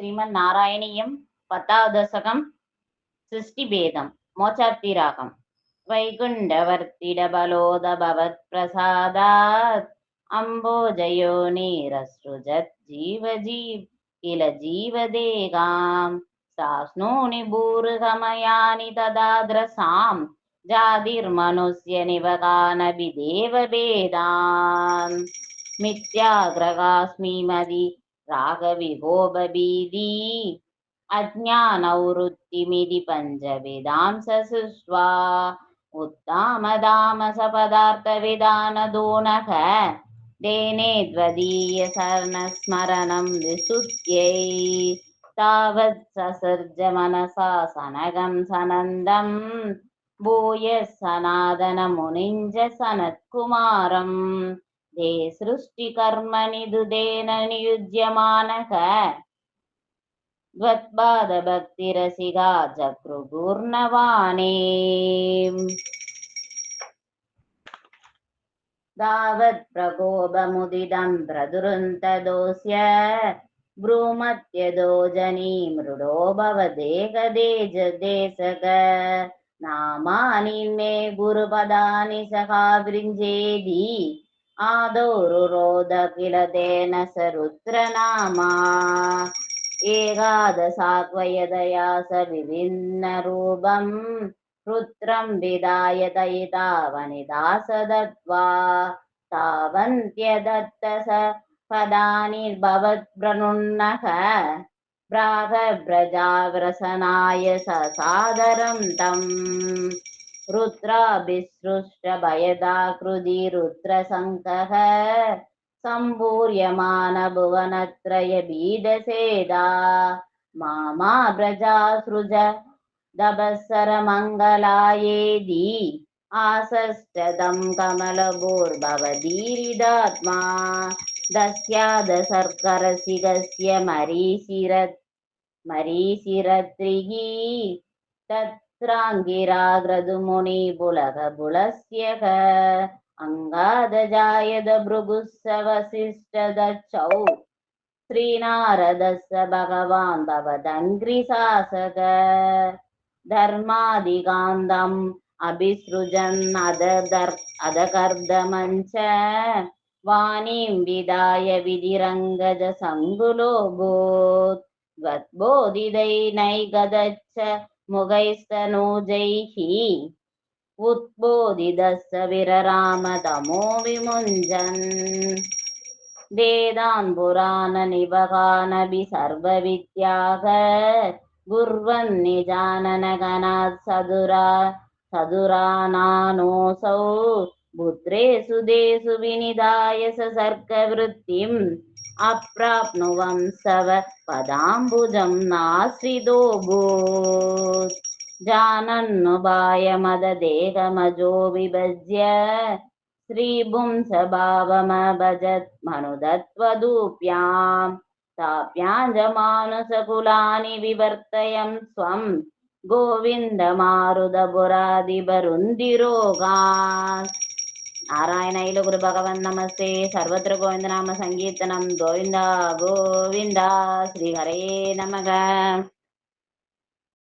श्रीमन्नारायणीयं 10வது दशकं सृष्टिभेदं मोचार्तिरागं वैकुण्ठवर्तिडबलोदभवत्प्रसादात् अम्बोजयोनिरसृजत् किल जीवदेगां सास्नूनि भूर्गमयानि तदाद्रसां जातिर्मनुष्य निवगानभिदेवभेदान् मिथ्याग्रगास्मिमदि रागविभोबीदी अज्ञानवृत्तिमिति पञ्चवेदां ससृष्ट्वा उत्तामदामसपदार्थविधानदोनः देने त्वदीयशरणस्मरणं विशुद्ध्यै तावत् ससर्ज मनसा सनगं सनन्दं भूयः सनातनमुनिञ्च सनत्कुमारं ते सृष्टिकर्मणि दुदेन नियुज्यमानः द्वत्पादभक्तिरसिका चक्रुपूर्णवाणे तावत् प्रकोपमुदितं प्रदुरन्तदोऽस्य भ्रूमत्यदो जनी मृडो भवदेकदेशक नामानि मे गुरुपदानि सखा वृञ्जेदि आदौ रुरोध किल तेन स रुद्रनामा एकादशात्वयदया स विभिन्नरूपं रुद्रं विदाय दयिता स दत्त्वा तावन्त्यदत्त स पदानि भवद्ब्रनुन्नः प्रागव्रजाव्रसनाय स सादरं तं रुद्राभिसृष्टभयदाकृति रुद्रशङ्कः सम्पूर्यमान भुवनत्रय बीडसेदा मामा व्रजासृज दबस्सरमङ्गलायेदि आसष्टदं कमलभूर्भवदीरिदात्मा दस्यादसर्करसिगस्य मरीशिरत्रिः तत्राङ्गिराग्रदुमुनिपुलकपुलस्यः अङ्गादजायद भृगुस्सवसिष्ठदच्छौ श्रीनारदस्य भगवान् भवदङ्घ्रिशासक धर्मादिकान्तम् अभिसृजन् अधकर्दमञ्च वाणीं विदाय विधिरङ्गज सङ्गुलोऽभूत् द्वद्बोधितैनैकदच्च मुखैस्तनूजैः उद्बोधितस्य विररामतमो विमुञ्जन् वेदान् पुराणनिबकानभि सर्वविद्याः कुर्वन् निजाननगणात् सदुरानानोऽसौ पुत्रेषु देषु विनिधाय ससर्गवृत्तिम् अप्राप्नुवंसव पदाम्बुजं नाश्रितोऽभूत् जानन्नुपायमददेकमजो विभज्य श्रीपुंसभावमभजत् मनुदत्वदूप्यां ताप्याञ्जमानुसकुलानि विवर्तयन् स्वं गोविन्दमारुदपुरादिवरुन्दिरोगान् नारायणैल गुरु भगवन् नमस्ते सर्वत्र गोविन्दनाम संकीर्तनं गोविन्द गोविन्द श्रीहरे नमः।